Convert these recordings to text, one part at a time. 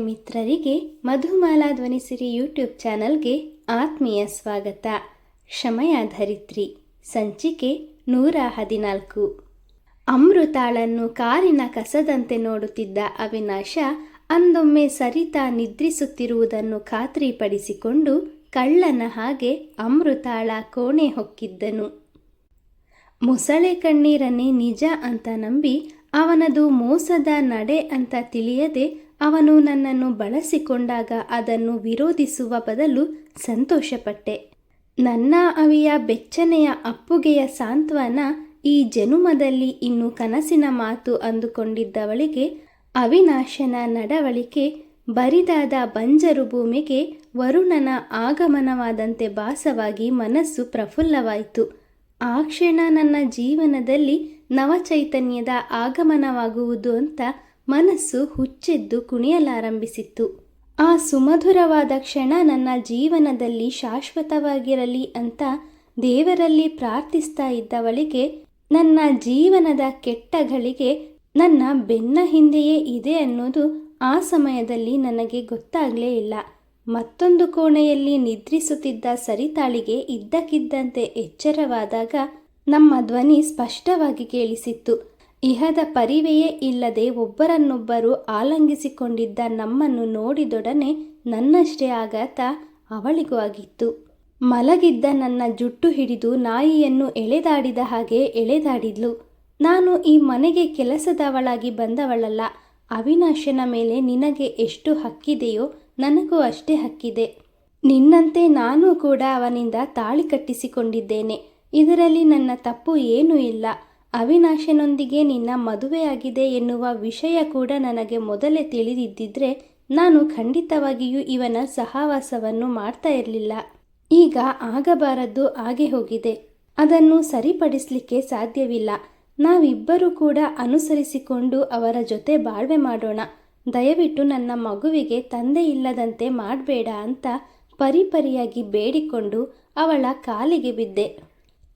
ಮಿತ್ರರಿಗೆ ಮಧುಮಾಲಾ ಧ್ವನಿಸಿರಿ ಯೂಟ್ಯೂಬ್ ಚಾನಲ್ಗೆ ಆತ್ಮೀಯ ಸ್ವಾಗತ. ಕ್ಷಮೆಯ ಧರಿತ್ರಿ ಸಂಚಿಕೆ 114. ಅಮೃತಾಳನ್ನು ಕಾರಿನ ಕಸದಂತೆ ನೋಡುತ್ತಿದ್ದ ಅವಿನಾಶ ಅಂದೊಮ್ಮೆ ಸರಿತಾ ನಿದ್ರಿಸುತ್ತಿರುವುದನ್ನು ಖಾತ್ರಿಪಡಿಸಿಕೊಂಡು ಕಳ್ಳನ ಹಾಗೆ ಅಮೃತಾಳ ಕೋಣೆ ಹೊಕ್ಕಿದ್ದನು. ಮೊಸಳೆ ಕಣ್ಣೀರನ್ನೇ ನಿಜ ಅಂತ ನಂಬಿ ಅವನದು ಮೋಸದ ನಡೆ ಅಂತ ತಿಳಿಯದೆ ಅವನು ನನ್ನನ್ನು ಬಳಸಿಕೊಂಡಾಗ ಅದನ್ನು ವಿರೋಧಿಸುವ ಬದಲು ಸಂತೋಷಪಟ್ಟೆ. ನನ್ನ ಅವಿಯ ಬೆಚ್ಚನೆಯ ಅಪ್ಪುಗೆಯ ಸಾಂತ್ವನ ಈ ಜನುಮದಲ್ಲಿ ಇನ್ನು ಕನಸಿನ ಮಾತು ಅಂದುಕೊಂಡಿದ್ದವಳಿಗೆ ಅವಿನಾಶನ ನಡವಳಿಕೆ ಬರಿದಾದ ಬಂಜರು ಭೂಮಿಗೆ ವರುಣನ ಆಗಮನವಾದಂತೆ ಭಾಸವಾಗಿ ಮನಸ್ಸು ಪ್ರಫುಲ್ಲವಾಯಿತು. ಆ ಕ್ಷಣ ನನ್ನ ಜೀವನದಲ್ಲಿ ನವಚೈತನ್ಯದ ಆಗಮನವಾಗುವುದು ಅಂತ ಮನಸ್ಸು ಹುಚ್ಚೆದ್ದು ಕುಣಿಯಲಾರಂಭಿಸಿತ್ತು. ಆ ಸುಮಧುರವಾದ ಕ್ಷಣ ನನ್ನ ಜೀವನದಲ್ಲಿ ಶಾಶ್ವತವಾಗಿರಲಿ ಅಂತ ದೇವರಲ್ಲಿ ಪ್ರಾರ್ಥಿಸ್ತಾ ಇದ್ದವಳಿಗೆ ನನ್ನ ಜೀವನದ ಕೆಟ್ಟ ಗಳಿಗೆ ನನ್ನ ಬೆನ್ನ ಹಿಂದೆಯೇ ಇದೆ ಅನ್ನೋದು ಆ ಸಮಯದಲ್ಲಿ ನನಗೆ ಗೊತ್ತಾಗಲೇ ಇಲ್ಲ. ಮತ್ತೊಂದು ಕೋಣೆಯಲ್ಲಿ ನಿದ್ರಿಸುತ್ತಿದ್ದ ಸರಿತಾಳಿಗೆ ಇದ್ದಕ್ಕಿದ್ದಂತೆ ಎಚ್ಚರವಾದಾಗ ನಮ್ಮ ಧ್ವನಿ ಸ್ಪಷ್ಟವಾಗಿ ಕೇಳಿಸಿತ್ತು. ಇಹದ ಪರಿವೆಯೇ ಇಲ್ಲದೆ ಒಬ್ಬರನ್ನೊಬ್ಬರು ಆಲಂಗಿಸಿಕೊಂಡಿದ್ದ ನಮ್ಮನ್ನು ನೋಡಿದೊಡನೆ ನನ್ನಷ್ಟೇ ಆಘಾತ ಅವಳಿಗೂ ಆಗಿತ್ತು. ಮಲಗಿದ್ದ ನನ್ನ ಜುಟ್ಟು ಹಿಡಿದು ನಾಯಿಯನ್ನು ಎಳೆದಾಡಿದ ಹಾಗೆ ಎಳೆದಾಡಿದ್ಲು. ನಾನು ಈ ಮನೆಗೆ ಕೆಲಸದವಳಾಗಿ ಬಂದವಳಲ್ಲ. ಅವಿನಾಶನ ಮೇಲೆ ನಿನಗೆ ಎಷ್ಟು ಹಕ್ಕಿದೆಯೋ ನನಗೂ ಅಷ್ಟೇ ಹಕ್ಕಿದೆ. ನಿನ್ನಂತೆ ನಾನು ಕೂಡ ಅವನಿಂದ ತಾಳಿ ಕಟ್ಟಿಸಿಕೊಂಡಿದ್ದೇನೆ. ಇದರಲ್ಲಿ ನನ್ನ ತಪ್ಪು ಏನೂ ಇಲ್ಲ. ಅವಿನಾಶನೊಂದಿಗೆ ನಿನ್ನ ಮದುವೆಯಾಗಿದೆ ಎನ್ನುವ ವಿಷಯ ಕೂಡ ನನಗೆ ಮೊದಲೇ ತಿಳಿದಿದ್ದಿದ್ರೆ ನಾನು ಖಂಡಿತವಾಗಿಯೂ ಇವನ ಸಹವಾಸವನ್ನು ಮಾಡ್ತಾ ಇರಲಿಲ್ಲ. ಈಗ ಆಗಬಾರದ್ದು ಆಗೆ ಹೋಗಿದೆ. ಅದನ್ನು ಸರಿಪಡಿಸಲಿಕ್ಕೆ ಸಾಧ್ಯವಿಲ್ಲ. ನಾವಿಬ್ಬರೂ ಕೂಡ ಅನುಸರಿಸಿಕೊಂಡು ಅವರ ಜೊತೆ ಬಾಳ್ವೆ ಮಾಡೋಣ. ದಯವಿಟ್ಟು ನನ್ನ ಮಗುವಿಗೆ ತಂದೆ ಇಲ್ಲದಂತೆ ಮಾಡಬೇಡ ಅಂತ ಪರಿಪರಿಯಾಗಿ ಬೇಡಿಕೊಂಡು ಅವಳ ಕಾಲಿಗೆ ಬಿದ್ದೆ.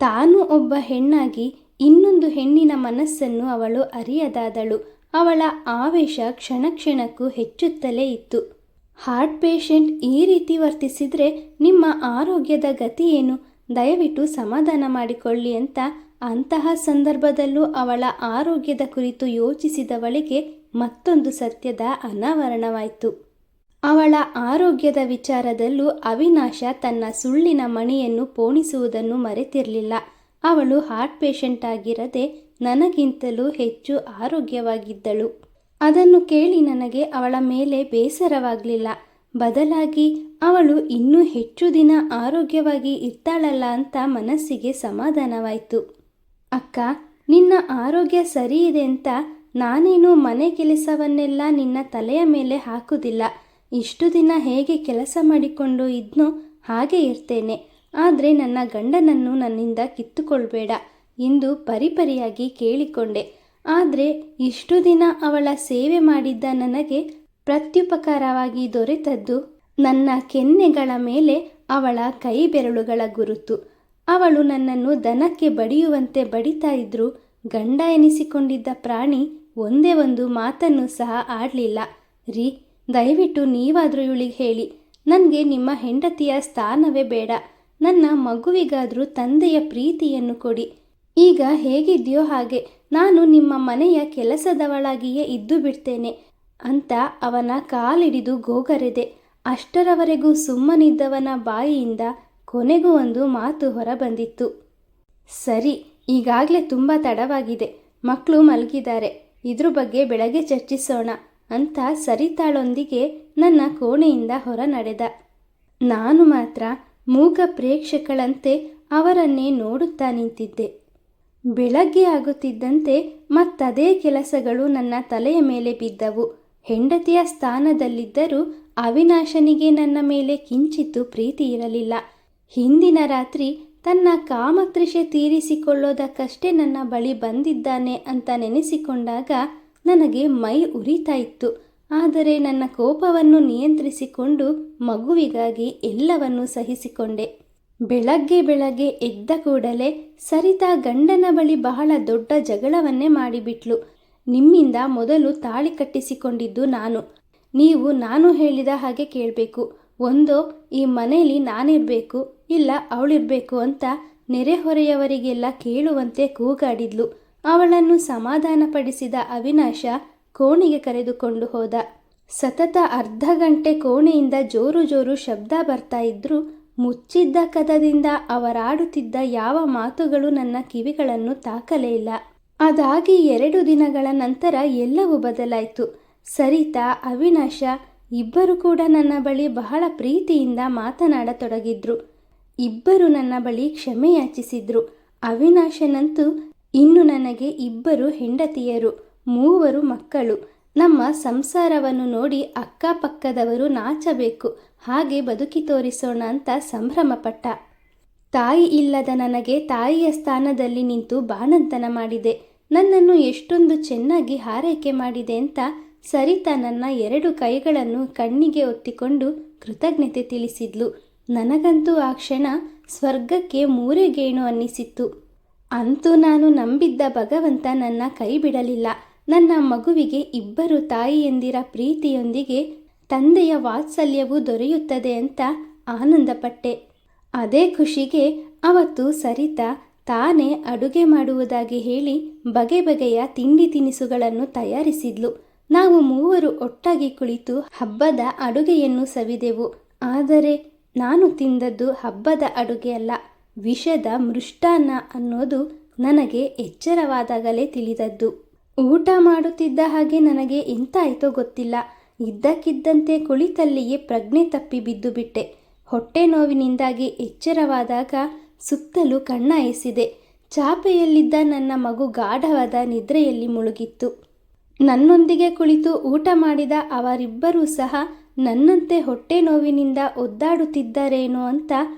ತಾನು ಒಬ್ಬ ಹೆಣ್ಣಾಗಿ ಇನ್ನೊಂದು ಹೆಣ್ಣಿನ ಮನಸ್ಸನ್ನು ಅವಳು ಅರಿಯದಾದಳು. ಅವಳ ಆವೇಶ ಕ್ಷಣ ಕ್ಷಣಕ್ಕೂ ಹೆಚ್ಚುತ್ತಲೇ ಇತ್ತು. ಹಾರ್ಟ್ ಪೇಷಂಟ್ ಈ ರೀತಿ ವರ್ತಿಸಿದರೆ ನಿಮ್ಮ ಆರೋಗ್ಯದ ಗತಿ ಏನು? ದಯವಿಟ್ಟು ಸಮಾಧಾನ ಮಾಡಿಕೊಳ್ಳಿ ಅಂತ ಅಂತಹ ಸಂದರ್ಭದಲ್ಲೂ ಅವಳ ಆರೋಗ್ಯದ ಕುರಿತು ಯೋಚಿಸಿದವಳಿಗೆ ಮತ್ತೊಂದು ಸತ್ಯದ ಅನಾವರಣವಾಯಿತು. ಅವಳ ಆರೋಗ್ಯದ ವಿಚಾರದಲ್ಲೂ ಅವಿನಾಶ ತನ್ನ ಸುಳ್ಳಿನ ಮಣಿಯನ್ನು ಪೋಣಿಸುವುದನ್ನು ಮರೆತಿರಲಿಲ್ಲ. ಅವಳು ಹಾರ್ಟ್ ಪೇಷಂಟ್ ಆಗಿರದೆ ನನಗಿಂತಲೂ ಹೆಚ್ಚು ಆರೋಗ್ಯವಾಗಿದ್ದಳು. ಅದನ್ನು ಕೇಳಿ ನನಗೆ ಅವಳ ಮೇಲೆ ಬೇಸರವಾಗಲಿಲ್ಲ. ಬದಲಾಗಿ ಅವಳು ಇನ್ನೂ ಹೆಚ್ಚು ದಿನ ಆರೋಗ್ಯವಾಗಿ ಇರ್ತಾಳಲ್ಲ ಅಂತ ಮನಸ್ಸಿಗೆ ಸಮಾಧಾನವಾಯಿತು. ಅಕ್ಕ, ನಿನ್ನ ಆರೋಗ್ಯ ಸರಿ ಇದೆ ಅಂತ ನಾನೇನು ಮನೆ ಕೆಲಸವನ್ನೆಲ್ಲ ನಿನ್ನ ತಲೆಯ ಮೇಲೆ ಹಾಕುವುದಿಲ್ಲ. ಇಷ್ಟು ದಿನ ಹೇಗೆ ಕೆಲಸ ಮಾಡಿಕೊಂಡು ಇದ್ನೋ ಹಾಗೆ ಇರ್ತೇನೆ. ಆದರೆ ನನ್ನ ಗಂಡನನ್ನು ನನ್ನಿಂದ ಕಿತ್ತುಕೊಳ್ಬೇಡ ಎಂದು ಪರಿಪರಿಯಾಗಿ ಕೇಳಿಕೊಂಡೆ. ಆದರೆ ಇಷ್ಟು ದಿನ ಅವಳ ಸೇವೆ ಮಾಡಿದ್ದ ನನಗೆ ಪ್ರತ್ಯುಪಕಾರವಾಗಿ ದೊರೆತದ್ದು ನನ್ನ ಕೆನ್ನೆಗಳ ಮೇಲೆ ಅವಳ ಕೈ ಬೆರಳುಗಳ ಗುರುತು. ಅವಳು ನನ್ನನ್ನು ದನಕ್ಕೆ ಬಡಿಯುವಂತೆ ಬಡಿತಾ ಇದ್ರೂ ಗಂಡ ಎನಿಸಿಕೊಂಡಿದ್ದ ಪ್ರಾಣಿ ಒಂದೇ ಒಂದು ಮಾತನ್ನು ಸಹ ಆಡಲಿಲ್ಲ. ರೀ, ದಯವಿಟ್ಟು ನೀವಾದರೂ ಇವಳಿಗೆ ಹೇಳಿ, ನನಗೆ ನಿಮ್ಮ ಹೆಂಡತಿಯ ಸ್ಥಾನವೇ ಬೇಡ. ನನ್ನ ಮಗುವಿಗಾದರೂ ತಂದೆಯ ಪ್ರೀತಿಯನ್ನು ಕೊಡಿ. ಈಗ ಹೇಗಿದೆಯೋ ಹಾಗೆ ನಾನು ನಿಮ್ಮ ಮನೆಯ ಕೆಲಸದವಳಾಗಿಯೇ ಇದ್ದು ಬಿಡ್ತೇನೆ ಅಂತ ಅವನ ಕಾಲಿಡಿದು ಗೋಗರೆದೆ. ಅಷ್ಟರವರೆಗೂ ಸುಮ್ಮನಿದ್ದವನ ಬಾಯಿಯಿಂದ ಕೊನೆಗೂ ಒಂದು ಮಾತು ಹೊರಬಂದಿತ್ತು. ಸರಿ, ಈಗಾಗಲೇ ತುಂಬ ತಡವಾಗಿದೆ. ಮಕ್ಕಳು ಮಲಗಿದ್ದಾರೆ. ಇದ್ರ ಬಗ್ಗೆ ಬೆಳಗ್ಗೆ ಚರ್ಚಿಸೋಣ ಅಂತ ಸರಿತಾಳೊಂದಿಗೆ ನನ್ನ ಕೋಣೆಯಿಂದ ಹೊರ ನಡೆದ. ನಾನು ಮಾತ್ರ ಮೂಕ ಪ್ರೇಕ್ಷಕಳಂತೆ ಅವರನ್ನೇ ನೋಡುತ್ತಾ ನಿಂತಿದ್ದೆ. ಬೆಳಗ್ಗೆ ಆಗುತ್ತಿದ್ದಂತೆ ಮತ್ತದೇ ಕೆಲಸಗಳು ನನ್ನ ತಲೆಯ ಮೇಲೆ ಬಿದ್ದವು. ಹೆಂಡತಿಯ ಸ್ಥಾನದಲ್ಲಿದ್ದರೂ ಅವಿನಾಶನಿಗೆ ನನ್ನ ಮೇಲೆ ಕಿಂಚಿತ್ತೂ ಪ್ರೀತಿ ಇರಲಿಲ್ಲ. ಹಿಂದಿನ ರಾತ್ರಿ ತನ್ನ ಕಾಮತೃಷೆ ತೀರಿಸಿಕೊಳ್ಳೋದಕ್ಕಷ್ಟೇ ನನ್ನ ಬಳಿ ಬಂದಿದ್ದಾನೆ ಅಂತ ನೆನೆಸಿಕೊಂಡಾಗ ನನಗೆ ಮೈ ಉರಿತಾ ಇತ್ತು. ಆದರೆ ನನ್ನ ಕೋಪವನ್ನು ನಿಯಂತ್ರಿಸಿಕೊಂಡು ಮಗುವಿಗಾಗಿ ಎಲ್ಲವನ್ನೂ ಸಹಿಸಿಕೊಂಡೆ. ಬೆಳಗ್ಗೆ ಎದ್ದ ಕೂಡಲೇ ಸರಿತಾ ಗಂಡನ ಬಳಿ ಬಹಳ ದೊಡ್ಡ ಜಗಳವನ್ನೇ ಮಾಡಿಬಿಟ್ಲು. ನಿಮ್ಮಿಂದ ಮೊದಲು ತಾಳಿ ಕಟ್ಟಿಸಿಕೊಂಡಿದ್ದು ನಾನು. ನೀವು ನಾನು ಹೇಳಿದ ಹಾಗೆ ಕೇಳಬೇಕು. ಒಂದೋ ಈ ಮನೆಯಲ್ಲಿ ನಾನಿರಬೇಕು, ಇಲ್ಲ ಅವಳಿರಬೇಕು ಅಂತ ನೆರೆಹೊರೆಯವರಿಗೆಲ್ಲ ಕೇಳುವಂತೆ ಕೂಗಾಡಿದ್ಲು. ಅವಳನ್ನು ಸಮಾಧಾನಪಡಿಸಿದ ಅವಿನಾಶ ಕೋಣೆಗೆ ಕರೆದುಕೊಂಡು ಹೋದ. ಸತತ ಅರ್ಧ ಗಂಟೆ ಕೋಣೆಯಿಂದ ಜೋರು ಜೋರು ಶಬ್ದ ಬರ್ತಾ ಇದ್ರೂ ಮುಚ್ಚಿದ್ದ ಕದದಿಂದ ಅವರಾಡುತ್ತಿದ್ದ ಯಾವ ಮಾತುಗಳು ನನ್ನ ಕಿವಿಗಳನ್ನು ತಾಕಲೇ ಇಲ್ಲ. ಅದಾಗಿ 2 ದಿನಗಳ ನಂತರ ಎಲ್ಲವೂ ಬದಲಾಯಿತು. ಸರಿತಾ, ಅವಿನಾಶ ಇಬ್ಬರು ಕೂಡ ನನ್ನ ಬಳಿ ಬಹಳ ಪ್ರೀತಿಯಿಂದ ಮಾತನಾಡತೊಡಗಿದ್ರು. ಇಬ್ಬರು ನನ್ನ ಬಳಿ ಕ್ಷಮೆ ಯಾಚಿಸಿದ್ರು. ಅವಿನಾಶನಂತೂ ಇನ್ನು ನನಗೆ 2 ಹೆಂಡತಿಯರು, 3 ಮಕ್ಕಳು. ನಮ್ಮ ಸಂಸಾರವನ್ನು ನೋಡಿ ಅಕ್ಕಪಕ್ಕದವರು ನಾಚಬೇಕು, ಹಾಗೆ ಬದುಕಿ ತೋರಿಸೋಣ ಅಂತ ಸಂಭ್ರಮಪಟ್ಟ. ತಾಯಿ ಇಲ್ಲದ ನನಗೆ ತಾಯಿಯ ಸ್ಥಾನದಲ್ಲಿ ನಿಂತು ಬಾಣಂತನ ಮಾಡಿದೆ. ನನ್ನನ್ನು ಎಷ್ಟೊಂದು ಚೆನ್ನಾಗಿ ಹಾರೈಕೆ ಮಾಡಿದೆ ಅಂತ ಸರಿತಾ ನನ್ನ 2 ಕೈಗಳನ್ನು ಕಣ್ಣಿಗೆ ಒತ್ತಿಕೊಂಡು ಕೃತಜ್ಞತೆ ತಿಳಿಸಿದ್ಲು. ನನಗಂತೂ ಆ ಕ್ಷಣ ಸ್ವರ್ಗಕ್ಕೆ 3 ಗೇಣು ಅನ್ನಿಸಿತ್ತು. ಅಂತೂ ನಾನು ನಂಬಿದ್ದ ಭಗವಂತ ನನ್ನ ಕೈ ಬಿಡಲಿಲ್ಲ. ನನ್ನ ಮಗುವಿಗೆ 2 ತಾಯಿಯಂದಿರ ಪ್ರೀತಿಯೊಂದಿಗೆ ತಂದೆಯ ವಾತ್ಸಲ್ಯವೂ ದೊರೆಯುತ್ತದೆ ಅಂತ ಆನಂದಪಟ್ಟೆ. ಅದೇ ಖುಷಿಗೆ ಅವತ್ತು ಸರಿತಾ ತಾನೇ ಅಡುಗೆ ಮಾಡುವುದಾಗಿ ಹೇಳಿ ಬಗೆ ಬಗೆಯ ತಿಂಡಿ ತಿನಿಸುಗಳನ್ನು ತಯಾರಿಸಿದ್ಲು. ನಾವು 3 ಒಟ್ಟಾಗಿ ಕುಳಿತು ಹಬ್ಬದ ಅಡುಗೆಯನ್ನು ಸವಿದೆವು. ಆದರೆ ನಾನು ತಿಂದದ್ದು ಹಬ್ಬದ ಅಡುಗೆ ಅಲ್ಲ, ವಿಷದ ಮೃಷ್ಟಾನ್ನ ಅನ್ನೋದು ನನಗೆ ಎಚ್ಚರವಾದಾಗಲೇ ತಿಳಿದದ್ದು. ಊಟ ಮಾಡುತ್ತಿದ್ದ ಹಾಗೆ ನನಗೆ ಎಂತಾಯಿತೋ ಗೊತ್ತಿಲ್ಲ. ಇದ್ದಕ್ಕಿದ್ದಂತೆ ಕುಳಿತಲ್ಲಿಯೇ ಪ್ರಜ್ಞೆ ತಪ್ಪಿ ಬಿದ್ದು ಬಿಟ್ಟೆ. ಹೊಟ್ಟೆ ನೋವಿನಿಂದಾಗಿ ಎಚ್ಚರವಾದಾಗ ಸುತ್ತಲೂ ಕಣ್ಣಾಯಿಸಿದೆ. ಚಾಪೆಯಲ್ಲಿದ್ದ ನನ್ನ ಮಗು ಗಾಢವಾದ ನಿದ್ರೆಯಲ್ಲಿ ಮುಳುಗಿತ್ತು. ನನ್ನೊಂದಿಗೆ ಕುಳಿತು ಊಟ ಮಾಡಿದ ಅವರಿಬ್ಬರೂ ಸಹ ನನ್ನಂತೆ ಹೊಟ್ಟೆ ನೋವಿನಿಂದ ಒದ್ದಾಡುತ್ತಿದ್ದರೇನೋ ಅಂತ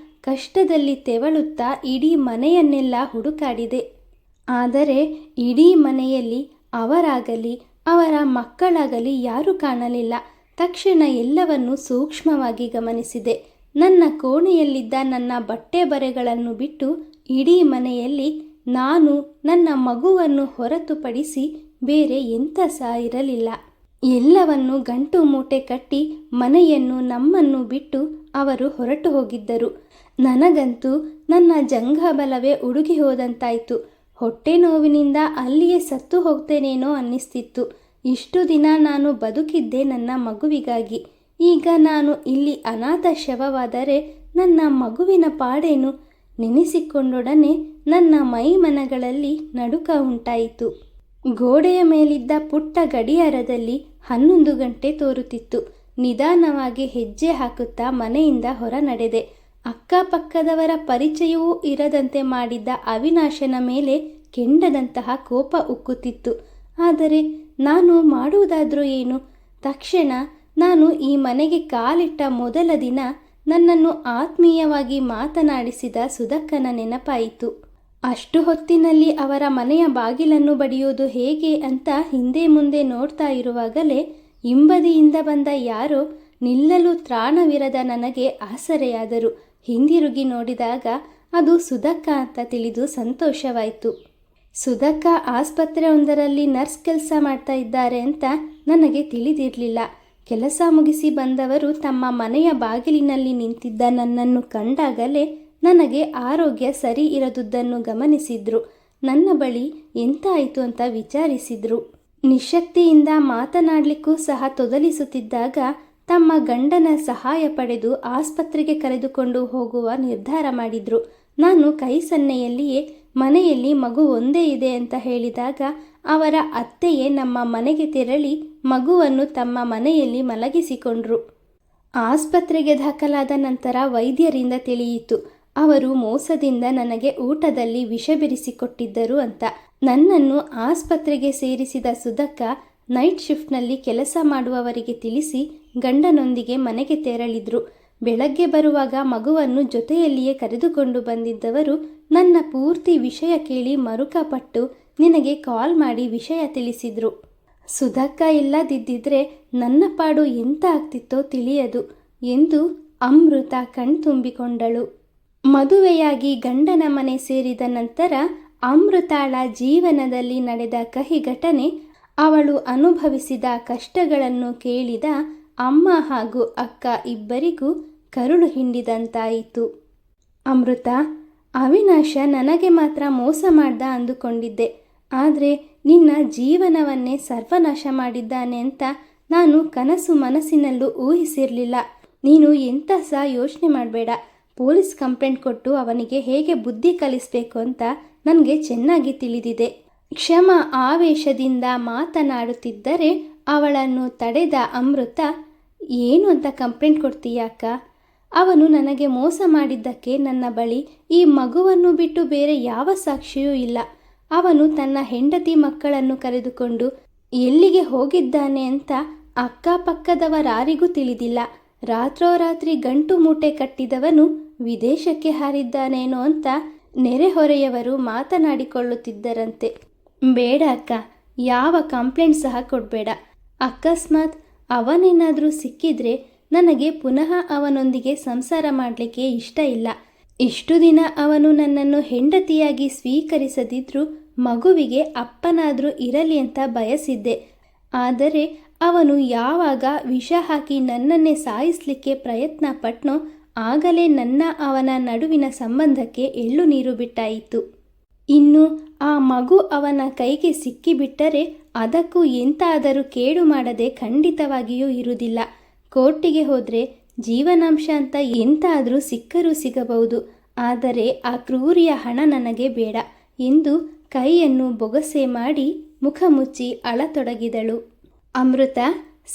ಕಷ್ಟದಲ್ಲಿ ತೆವಳುತ್ತಾ ಇಡೀ ಮನೆಯನ್ನೆಲ್ಲ ಹುಡುಕಾಡಿದೆ. ಆದರೆ ಇಡೀ ಮನೆಯಲ್ಲಿ ಅವರಾಗಲಿ ಅವರ ಮಕ್ಕಳಾಗಲಿ ಯಾರೂ ಕಾಣಲಿಲ್ಲ. ತಕ್ಷಣ ಎಲ್ಲವನ್ನೂ ಸೂಕ್ಷ್ಮವಾಗಿ ಗಮನಿಸಿದೆ. ನನ್ನ ಕೋಣೆಯಲ್ಲಿದ್ದ ನನ್ನ ಬಟ್ಟೆ ಬರೆಗಳನ್ನು ಬಿಟ್ಟು ಇಡೀ ಮನೆಯಲ್ಲಿ ನಾನು ನನ್ನ ಮಗುವನ್ನು ಹೊರತುಪಡಿಸಿ ಬೇರೆ ಎಂಥ ಸಹ ಇರಲಿಲ್ಲ. ಎಲ್ಲವನ್ನು ಗಂಟು ಮೂಟೆ ಕಟ್ಟಿ ಮನೆಯನ್ನು ನಮ್ಮನ್ನು ಬಿಟ್ಟು ಅವರು ಹೊರಟು ಹೋಗಿದ್ದರು. ನನಗಂತೂ ನನ್ನ ಜಂಘಬಲವೇ ಉಡುಗಿ ಹೋದಂತಾಯಿತು. ಹೊಟ್ಟೆ ನೋವಿನಿಂದ ಅಲ್ಲಿಯೇ ಸತ್ತು ಹೋಗ್ತೇನೇನೋ ಅನ್ನಿಸ್ತಿತ್ತು. ಇಷ್ಟು ದಿನ ನಾನು ಬದುಕಿದ್ದೆ ನನ್ನ ಮಗುವಿಗಾಗಿ. ಈಗ ನಾನು ಇಲ್ಲಿ ಅನಾಥ ಶವವಾದರೆ ನನ್ನ ಮಗುವಿನ ಪಾಡೇನು ನೆನೆಸಿಕೊಂಡೊಡನೆ ನನ್ನ ಮೈಮನಗಳಲ್ಲಿ ನಡುಕ ಉಂಟಾಯಿತು. ಗೋಡೆಯ ಮೇಲಿದ್ದ ಪುಟ್ಟ ಗಡಿಯಾರದಲ್ಲಿ 11 ಗಂಟೆ ತೋರುತ್ತಿತ್ತು. ನಿಧಾನವಾಗಿ ಹೆಜ್ಜೆ ಹಾಕುತ್ತಾ ಮನೆಯಿಂದ ಹೊರ ನಡೆದೆ. ಅಕ್ಕಪಕ್ಕದವರ ಪರಿಚಯವೂ ಇರದಂತೆ ಮಾಡಿದ್ದ ಅವಿನಾಶನ ಮೇಲೆ ಕೆಂಡದಂತಹ ಕೋಪ ಉಕ್ಕುತ್ತಿತ್ತು. ಆದರೆ ನಾನು ಮಾಡುವುದಾದರೂ ಏನು? ತಕ್ಷಣ ನಾನು ಈ ಮನೆಗೆ ಕಾಲಿಟ್ಟ ಮೊದಲ ದಿನ ನನ್ನನ್ನು ಆತ್ಮೀಯವಾಗಿ ಮಾತನಾಡಿಸಿದ ಸುಧಕ್ಕನ ನೆನಪಾಯಿತು. ಅಷ್ಟು ಹೊತ್ತಿನಲ್ಲಿ ಅವರ ಮನೆಯ ಬಾಗಿಲನ್ನು ಬಡಿಯೋದು ಹೇಗೆ ಅಂತ ಹಿಂದೆ ಮುಂದೆ ನೋಡ್ತಾ ಇರುವಾಗಲೇ ಹಿಂಬದಿಯಿಂದ ಬಂದ ಯಾರೋ ನಿಲ್ಲಲು ತ್ರಾಣವಿರದ ನನಗೆ ಆಸರೆಯಾದರು. ಹಿಂದಿರುಗಿ ನೋಡಿದಾಗ ಅದು ಸುಧಕ್ಕ ಅಂತ ತಿಳಿದು ಸಂತೋಷವಾಯಿತು. ಸುಧಕ್ಕ ಆಸ್ಪತ್ರೆಯೊಂದರಲ್ಲಿ ನರ್ಸ್ ಕೆಲಸ ಮಾಡ್ತಾ ಇದ್ದಾರೆ ಅಂತ ನನಗೆ ತಿಳಿದಿರಲಿಲ್ಲ. ಕೆಲಸ ಮುಗಿಸಿ ಬಂದವರು ತಮ್ಮ ಮನೆಯ ಬಾಗಿಲಿನಲ್ಲಿ ನಿಂತಿದ್ದ ನನ್ನನ್ನು ಕಂಡಾಗಲೇ ನನಗೆ ಆರೋಗ್ಯ ಸರಿ ಇರದುದನ್ನು ಗಮನಿಸಿದ್ರು. ನನ್ನ ಬಳಿ ಎಂತಾಯಿತು ಅಂತ ವಿಚಾರಿಸಿದ್ರು. ನಿಶಕ್ತಿಯಿಂದ ಮಾತನಾಡಲಿಕ್ಕೂ ಸಹ ತೊದಲಿಸುತ್ತಿದ್ದಾಗ ತಮ್ಮ ಗಂಡನ ಸಹಾಯ ಪಡೆದು ಆಸ್ಪತ್ರೆಗೆ ಕರೆದುಕೊಂಡು ಹೋಗುವ ನಿರ್ಧಾರ ಮಾಡಿದ್ರು. ನಾನು ಕೈ ಸನ್ನೆಯಲ್ಲಿಯೇ ಮನೆಯಲ್ಲಿ ಮಗು ಒಂದೇ ಇದೆ ಅಂತ ಹೇಳಿದಾಗ ಅವರ ಅತ್ತೆಯೇ ನಮ್ಮ ಮನೆಗೆ ತೆರಳಿ ಮಗುವನ್ನು ತಮ್ಮ ಮನೆಯಲ್ಲಿ ಮಲಗಿಸಿಕೊಂಡ್ರು. ಆಸ್ಪತ್ರೆಗೆ ದಾಖಲಾದ ನಂತರ ವೈದ್ಯರಿಂದ ತಿಳಿಯಿತು ಅವರು ಮೋಸದಿಂದ ನನಗೆ ಊಟದಲ್ಲಿ ವಿಷ ಬೆರೆಸಿಕೊಟ್ಟಿದ್ದರು ಅಂತ. ನನ್ನನ್ನು ಆಸ್ಪತ್ರೆಗೆ ಸೇರಿಸಿದ ಸುಧಕ್ಕ ನೈಟ್ ಶಿಫ್ಟ್ನಲ್ಲಿ ಕೆಲಸ ಮಾಡುವವರಿಗೆ ತಿಳಿಸಿ ಗಂಡನೊಂದಿಗೆ ಮನೆಗೆ ತೆರಳಿದ್ರು. ಬೆಳಗ್ಗೆ ಬರುವಾಗ ಮಗುವನ್ನು ಜೊತೆಯಲ್ಲಿಯೇ ಕರೆದುಕೊಂಡು ಬಂದಿದ್ದವರು ನನ್ನ ಪೂರ್ತಿ ವಿಷಯ ಕೇಳಿ ಮರುಕಪಟ್ಟು ನಿನಗೆ ಕಾಲ್ ಮಾಡಿ ವಿಷಯ ತಿಳಿಸಿದ್ರು. ಸುಧಕ್ಕ ಇಲ್ಲದಿದ್ದಿದ್ರೆ ನನ್ನ ಪಾಡು ಎಂತ ಆಗ್ತಿತ್ತೋ ತಿಳಿಯದು ಎಂದು ಅಮೃತ ಕಣ್ತುಂಬಿಕೊಂಡಳು. ಮದುವೆಯಾಗಿ ಗಂಡನ ಮನೆ ಸೇರಿದ ನಂತರ ಅಮೃತಾಳ ಜೀವನದಲ್ಲಿ ನಡೆದ ಕಹಿ ಘಟನೆ, ಅವಳು ಅನುಭವಿಸಿದ ಕಷ್ಟಗಳನ್ನು ಕೇಳಿದ ಅಮ್ಮ ಹಾಗೂ ಅಕ್ಕ ಇಬ್ಬರಿಗೂ ಕರುಳು ಹಿಂಡಿದಂತಾಯಿತು. ಅಮೃತ, ಅವಿನಾಶ ನನಗೆ ಮಾತ್ರ ಮೋಸ ಮಾಡ್ದ ಅಂದುಕೊಂಡಿದ್ದೆ. ಆದರೆ ನಿನ್ನ ಜೀವನವನ್ನೇ ಸರ್ವನಾಶ ಮಾಡಿದ್ದಾನೆ ಅಂತ ನಾನು ಕನಸು ಮನಸ್ಸಿನಲ್ಲೂ ಊಹಿಸಿರಲಿಲ್ಲ. ನೀನು ಎಂಥ ಸಹ ಯೋಚನೆ ಮಾಡಬೇಡ. ಪೊಲೀಸ್ ಕಂಪ್ಲೇಂಟ್ ಕೊಟ್ಟು ಅವನಿಗೆ ಹೇಗೆ ಬುದ್ಧಿ ಕಲಿಸಬೇಕು ಅಂತ ನನಗೆ ಚೆನ್ನಾಗಿ ತಿಳಿದಿದೆ. ಕ್ಷಮ ಆವೇಶದಿಂದ ಮಾತನಾಡುತ್ತಿದ್ದರೆ ಅವಳನ್ನು ತಡೆದ ಅಮೃತ, ಏನು ಅಂತ ಕಂಪ್ಲೇಂಟ್ ಕೊಡ್ತೀಯ ಅಕ್ಕ? ಅವನು ನನಗೆ ಮೋಸ ಮಾಡಿದ್ದಕ್ಕೆ ನನ್ನ ಬಳಿ ಈ ಮಗುವನ್ನು ಬಿಟ್ಟು ಬೇರೆ ಯಾವ ಸಾಕ್ಷಿಯೂ ಇಲ್ಲ. ಅವನು ತನ್ನ ಹೆಂಡತಿ ಮಕ್ಕಳನ್ನು ಕರೆದುಕೊಂಡು ಎಲ್ಲಿಗೆ ಹೋಗಿದ್ದಾನೆ ಅಂತ ಅಕ್ಕಪಕ್ಕದವರಾರಿಗೂ ತಿಳಿದಿಲ್ಲ. ರಾತ್ರೋರಾತ್ರಿ ಗಂಟು ಮೂಟೆ ಕಟ್ಟಿದವನು ವಿದೇಶಕ್ಕೆ ಹಾರಿದ್ದಾನೇನೋ ಅಂತ ನೆರೆಹೊರೆಯವರು ಮಾತನಾಡಿಕೊಳ್ಳುತ್ತಿದ್ದರಂತೆ. ಬೇಡ ಅಕ್ಕ, ಯಾವ ಕಂಪ್ಲೇಂಟ್ ಸಹ ಕೊಡಬೇಡ. ಅಕಸ್ಮಾತ್ ಅವನೇನಾದರೂ ಸಿಕ್ಕಿದ್ರೆ ನನಗೆ ಪುನಃ ಅವನೊಂದಿಗೆ ಸಂಸಾರ ಮಾಡಲಿಕ್ಕೆ ಇಷ್ಟ ಇಲ್ಲ. ಇಷ್ಟು ದಿನ ಅವನು ನನ್ನನ್ನು ಹೆಂಡತಿಯಾಗಿ ಸ್ವೀಕರಿಸದಿದ್ರೂ ಮಗುವಿಗೆ ಅಪ್ಪನಾದರೂ ಇರಲಿ ಅಂತ ಬಯಸಿದ್ದೆ. ಆದರೆ ಅವನು ಯಾವಾಗ ವಿಷ ಹಾಕಿ ನನ್ನನ್ನೇ ಸಾಯಿಸಲಿಕ್ಕೆ ಪ್ರಯತ್ನ ಪಟ್ನೋ ಆಗಲೇ ನನ್ನ ಅವನ ನಡುವಿನ ಸಂಬಂಧಕ್ಕೆ ಎಳ್ಳು ನೀರು ಬಿಟ್ಟಾಯಿತು. ಇನ್ನು ಆ ಮಗು ಅವನ ಕೈಗೆ ಸಿಕ್ಕಿಬಿಟ್ಟರೆ ಅದಕ್ಕೂ ಎಂತಾದರೂ ಕೇಡು ಮಾಡದೆ ಖಂಡಿತವಾಗಿಯೂ ಇರುವುದಿಲ್ಲ. ಕೋರ್ಟಿಗೆ ಹೋದರೆ ಜೀವನಾಂಶ ಅಂತ ಎಂತಾದರೂ ಸಿಕ್ಕರೂ ಸಿಗಬಹುದು. ಆದರೆ ಆ ಕ್ರೂರಿಯ ಹಣ ನನಗೆ ಬೇಡ ಎಂದು ಕೈಯನ್ನು ಬೊಗಸೆ ಮಾಡಿ ಮುಖ ಮುಚ್ಚಿ ಅಳತೊಡಗಿದಳು. ಅಮೃತ,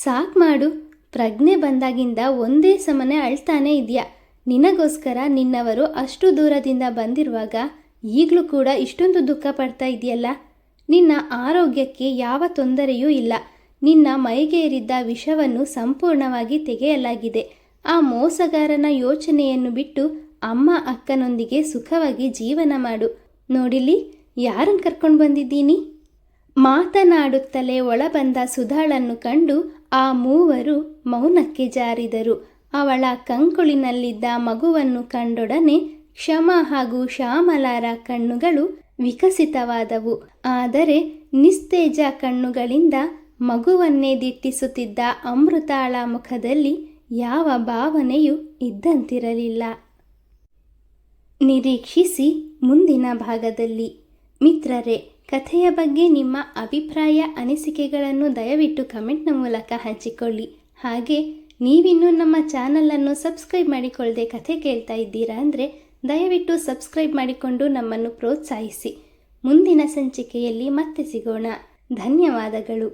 ಸಾಕ್ ಮಾಡು. ಪ್ರಜ್ಞೆ ಬಂದಾಗಿಂದ ಒಂದೇ ಸಮನೆ ಅಳ್ತಾನೇ ಇದೆಯಾ? ನಿನಗೋಸ್ಕರ ನಿನ್ನವರು ಅಷ್ಟು ದೂರದಿಂದ ಬಂದಿರುವಾಗ ಈಗಲೂ ಕೂಡ ಇಷ್ಟೊಂದು ದುಃಖ ಪಡ್ತಾ ಇದೆಯಲ್ಲ? ನಿನ್ನ ಆರೋಗ್ಯಕ್ಕೆ ಯಾವ ತೊಂದರೆಯೂ ಇಲ್ಲ. ನಿನ್ನ ಮೈಗೇರಿದ್ದ ವಿಷವನ್ನು ಸಂಪೂರ್ಣವಾಗಿ ತೆಗೆಯಲಾಗಿದೆ. ಆ ಮೋಸಗಾರನ ಯೋಚನೆಯನ್ನು ಬಿಟ್ಟು ಅಮ್ಮ ಅಕ್ಕನೊಂದಿಗೆ ಸುಖವಾಗಿ ಜೀವನ ಮಾಡು. ನೋಡಿಲಿ, ಯಾರನ್ನು ಕರ್ಕೊಂಡು ಬಂದಿದ್ದೀನಿ? ಮಾತನಾಡುತ್ತಲೇ ಒಳಬಂದ ಸುಧಾಳನ್ನು ಕಂಡು ಆ ಮೂವರು ಮೌನಕ್ಕೆ ಜಾರಿದರು. ಅವಳ ಕಂಕುಳಿನಲ್ಲಿದ್ದ ಮಗುವನ್ನು ಕಂಡೊಡನೆ ಕ್ಷಮ ಹಾಗೂ ಶ್ಯಾಮಲಾರ ಕಣ್ಣುಗಳು ವಿಕಸಿತವಾದವು. ಆದರೆ ನಿಸ್ತೇಜ ಕಣ್ಣುಗಳಿಂದ ಮಗುವನ್ನೇ ದಿಟ್ಟಿಸುತ್ತಿದ್ದ ಅಮೃತಾಳ ಮುಖದಲ್ಲಿ ಯಾವ ಭಾವನೆಯೂ ಇದ್ದಂತಿರಲಿಲ್ಲ. ನಿರೀಕ್ಷಿಸಿ ಮುಂದಿನ ಭಾಗದಲ್ಲಿ. ಮಿತ್ರರೇ, ಕಥೆಯ ಬಗ್ಗೆ ನಿಮ್ಮ ಅಭಿಪ್ರಾಯ ಅನಿಸಿಕೆಗಳನ್ನು ದಯವಿಟ್ಟು ಕಮೆಂಟ್ನ ಮೂಲಕ ಹಂಚಿಕೊಳ್ಳಿ. ಹಾಗೆ ನೀವಿನ್ನೂ ನಮ್ಮ ಚಾನಲನ್ನು ಸಬ್ಸ್ಕ್ರೈಬ್ ಮಾಡಿಕೊಳ್ಳದೆ ಕಥೆ ಕೇಳ್ತಾ ಇದ್ದೀರಾ ಅಂದರೆ ದಯವಿಟ್ಟು ಸಬ್ಸ್ಕ್ರೈಬ್ ಮಾಡಿಕೊಂಡು ನಮ್ಮನ್ನು ಪ್ರೋತ್ಸಾಹಿಸಿ. ಮುಂದಿನ ಸಂಚಿಕೆಯಲ್ಲಿ ಮತ್ತೆ ಸಿಗೋಣ. ಧನ್ಯವಾದಗಳು.